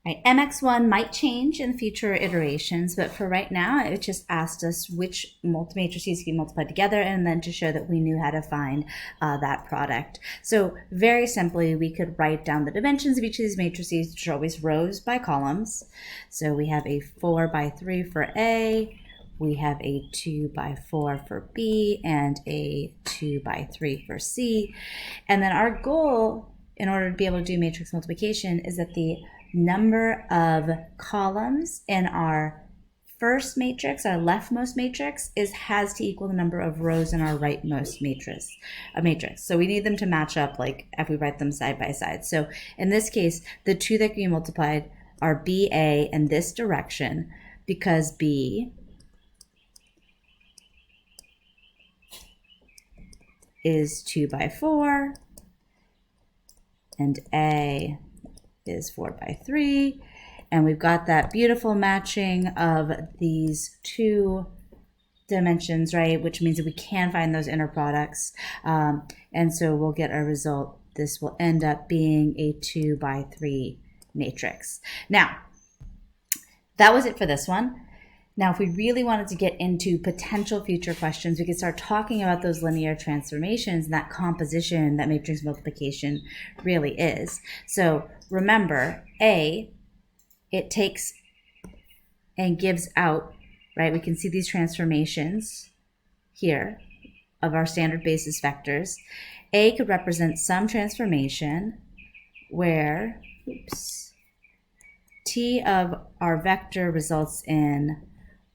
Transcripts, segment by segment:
Right, MX1 might change in future iterations, but for right now, it just asked us which multi-matrices can be multiplied together and then to show that we knew how to find that product. So very simply, we could write down the dimensions of each of these matrices, which are always rows by columns. So we have a 4 by 3 for A, we have a 2 by 4 for B, and a 2 by 3 for C. And then our goal, in order to be able to do matrix multiplication, is that the number of columns in our first matrix, our leftmost matrix, has to equal the number of rows in our rightmost matrix. So we need them to match up, like if we write them side by side. So in this case, the two that can be multiplied are BA in this direction, because B is 2 by 4 and A is 4 by 3, and we've got that beautiful matching of these two dimensions, right, which means that we can find those inner products, and so we'll get our result. This will end up being a 2 by 3 matrix. Now, that was it for this one. Now, if we really wanted to get into potential future questions, we could start talking about those linear transformations and that composition that matrix multiplication really is. So remember, A, it takes and gives out, right? We can see these transformations here of our standard basis vectors. A could represent some transformation where, T of our vector results in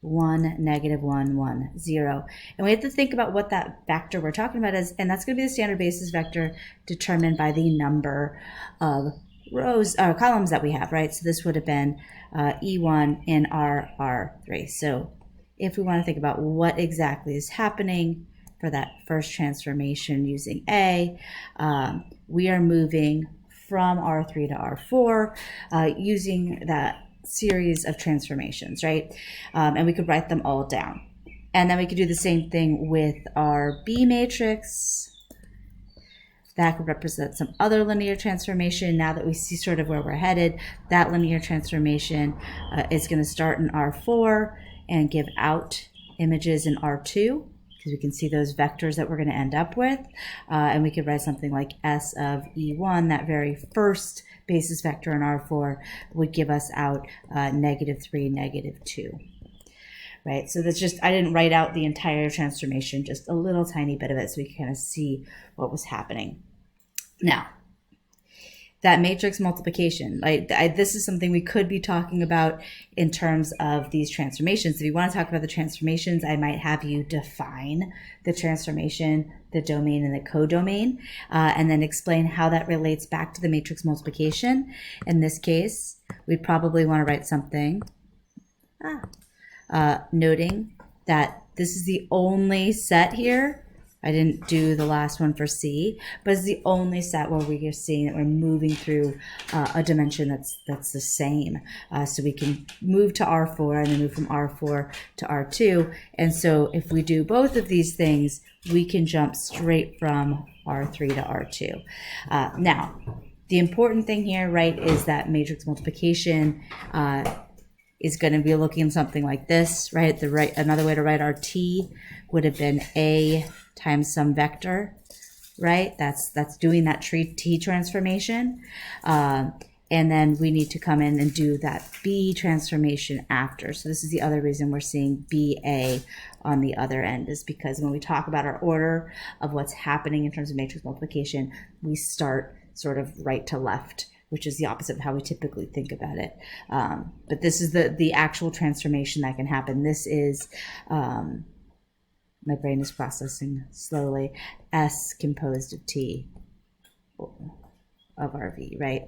1, -1, 1, 0. And we have to think about what that vector we're talking about is, and that's going to be the standard basis vector determined by the number of rows or columns that we have, right? So this would have been E1 in our R3. So if we want to think about what exactly is happening for that first transformation using A, we are moving from R3 to R4 using that series of transformations, right? And we could write them all down. And then we could do the same thing with our B matrix. That could represent some other linear transformation. Now that we see sort of where we're headed, that linear transformation is going to start in R4 and give out images in R2, because we can see those vectors that we're going to end up with. And we could write something like S of E1, that very first basis vector in R4 would give us out -3, -2. Right, so that's just, I didn't write out the entire transformation, just a little tiny bit of it so we can kind of see what was happening. Now, that matrix multiplication, this is something we could be talking about in terms of these transformations. If you want to talk about the transformations, I might have you define the transformation, the domain, and the codomain, and then explain how that relates back to the matrix multiplication. In this case, we'd probably want to write something noting that this is the only set here. I didn't do the last one for C, but it's the only set where we are seeing that we're moving through a dimension that's the same. So we can move to R4 and then move from R4 to R2. And so if we do both of these things, we can jump straight from R3 to R2. Now, the important thing here, right, is that matrix multiplication is going to be looking something like this, right? Another way to write our T would have been A times some vector, right? That's doing that T transformation. And then we need to come in and do that B transformation after. So this is the other reason we're seeing BA on the other end, is because when we talk about our order of what's happening in terms of matrix multiplication, we start sort of right to left, which is the opposite of how we typically think about it. But this is the actual transformation that can happen. This is, my brain is processing slowly, S composed of T of RV, right?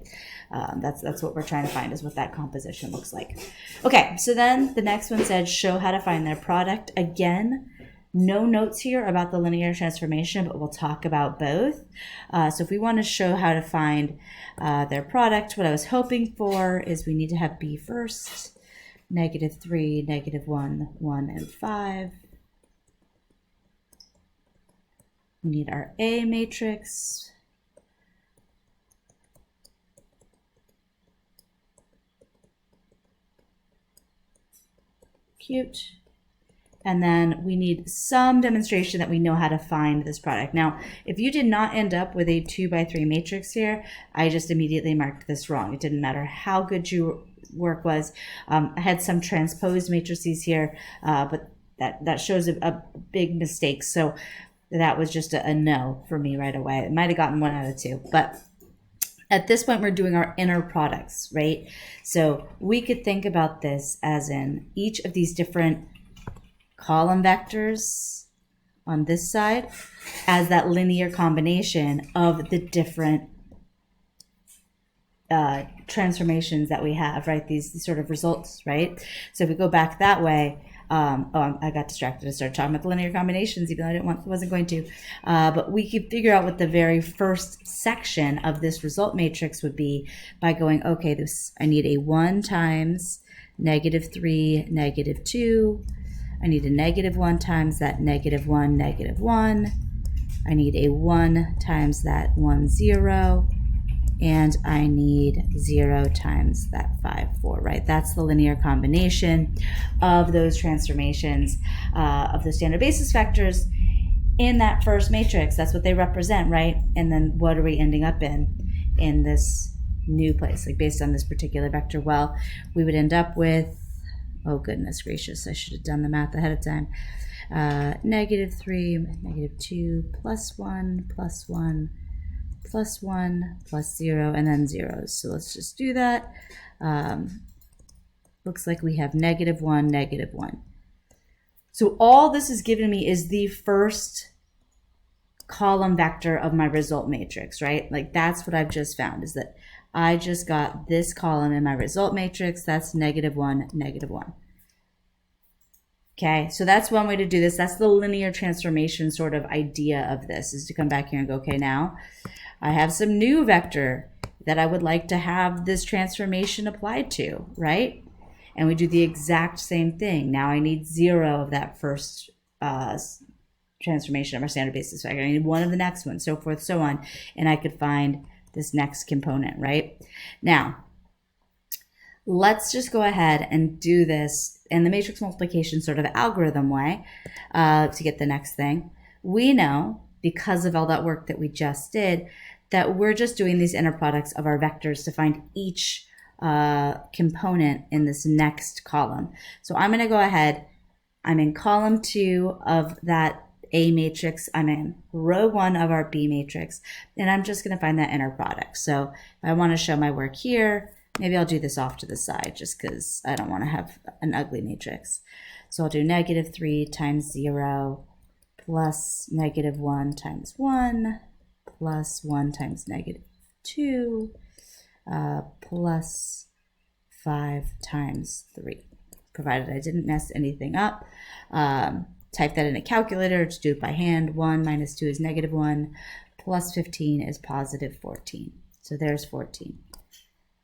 That's what we're trying to find, is what that composition looks like. Okay, so then the next one said, show how to find their product. Again, no notes here about the linear transformation, but we'll talk about both. So if we want to show how to find their product, what I was hoping for is we need to have B first, -3, -1, 1, and 5. We need our A matrix. Cute. And then we need some demonstration that we know how to find this product. Now, if you did not end up with a 2x3 matrix here, I just immediately marked this wrong. It didn't matter how good your work was. I had some transposed matrices here, but that shows a big mistake. So that was just a no for me right away. It might have gotten 1 out of 2, but at this point, we're doing our inner products, right? So we could think about this as in each of these different column vectors on this side as that linear combination of the different transformations that we have, right? These sort of results, right? So if we go back that way, I got distracted and started talking about the linear combinations, even though I wasn't going to. But we could figure out what the very first section of this result matrix would be by going, okay, I need a 1 times -3, -2. I need a -1 times that -1, -1. I need a 1 times that 1, 0. And I need 0 times that 5, 4, right? That's the linear combination of those transformations of the standard basis vectors in that first matrix. That's what they represent, right? And then what are we ending up in this new place, like based on this particular vector? Well, we would end up with, oh goodness gracious, I should have done the math ahead of time. -3, -2, +1, +1, +1, +0, and then zeros. So let's just do that. Looks like we have -1, -1. So all this is given me is the first column vector of my result matrix, right? Like that's what I've just found, is that I just got this column in my result matrix. That's -1, -1. Okay, so that's one way to do this. That's the linear transformation sort of idea of this, is to come back here and go, okay, now I have some new vector that I would like to have this transformation applied to, right? And we do the exact same thing. Now I need 0 of that first transformation of our standard basis vector. I need 1 of the next one, so forth, so on. And I could find this next component, right? Now, let's just go ahead and do this in the matrix multiplication sort of algorithm way to get the next thing. We know, because of all that work that we just did, that we're just doing these inner products of our vectors to find each component in this next column. So I'm going to go ahead. I'm in column 2 of that A matrix. I'm in row 1 of our B matrix, and I'm just going to find that inner product. So if I want to show my work here, maybe I'll do this off to the side just because I don't want to have an ugly matrix. So I'll do -3 times 0 plus -1 times 1 plus 1 times -2 plus 5 times 3, provided I didn't mess anything up. Type that in a calculator, just do it by hand. 1 minus 2 is -1, plus 15 is positive 14. So there's 14.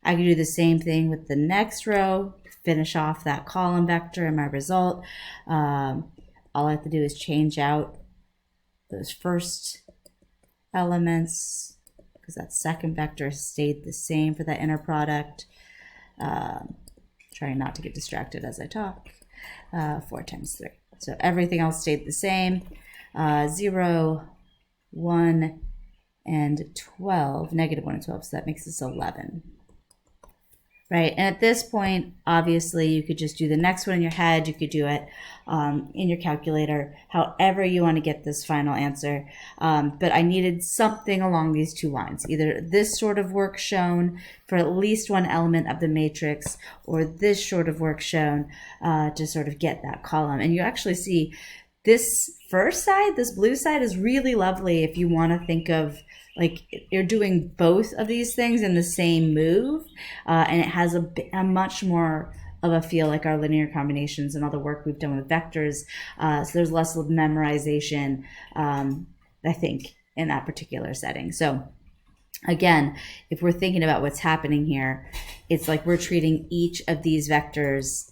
I can do the same thing with the next row, finish off that column vector in my result. All I have to do is change out those first elements, because that second vector stayed the same for that inner product. Trying not to get distracted as I talk. 4 times 3. So everything else stayed the same. 0, 1, and 12, -1 and 12, so that makes us 11. Right, and at this point, obviously, you could just do the next one in your head. You could do it in your calculator, however you want to get this final answer. But I needed something along these two lines, either this sort of work shown for at least one element of the matrix, or this sort of work shown to sort of get that column. And you actually see this first side, this blue side, is really lovely if you want to think of like you're doing both of these things in the same move, and it has a much more of a feel like our linear combinations and all the work we've done with vectors. So there's less of memorization, I think, in that particular setting. So again, if we're thinking about what's happening here, it's like we're treating each of these vectors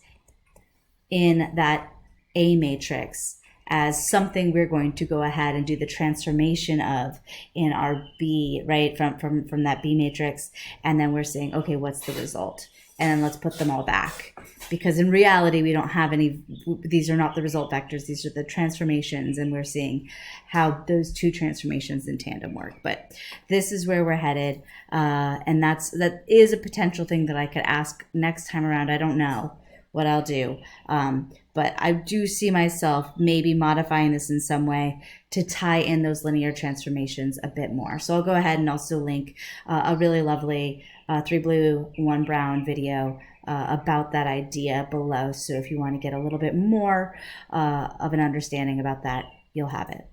in that A matrix as something we're going to go ahead and do the transformation of in our B, right, from that B matrix. And then we're saying, okay, what's the result? and then let's put them all back. Because in reality, we don't have any, these are not the result vectors, these are the transformations, and we're seeing how those two transformations in tandem work. But this is where we're headed, and that is a potential thing that I could ask next time around. I don't know what I'll do, but I do see myself maybe modifying this in some way to tie in those linear transformations a bit more. So I'll go ahead and also link a really lovely 3 blue, 1 brown video about that idea below. So if you want to get a little bit more of an understanding about that, you'll have it.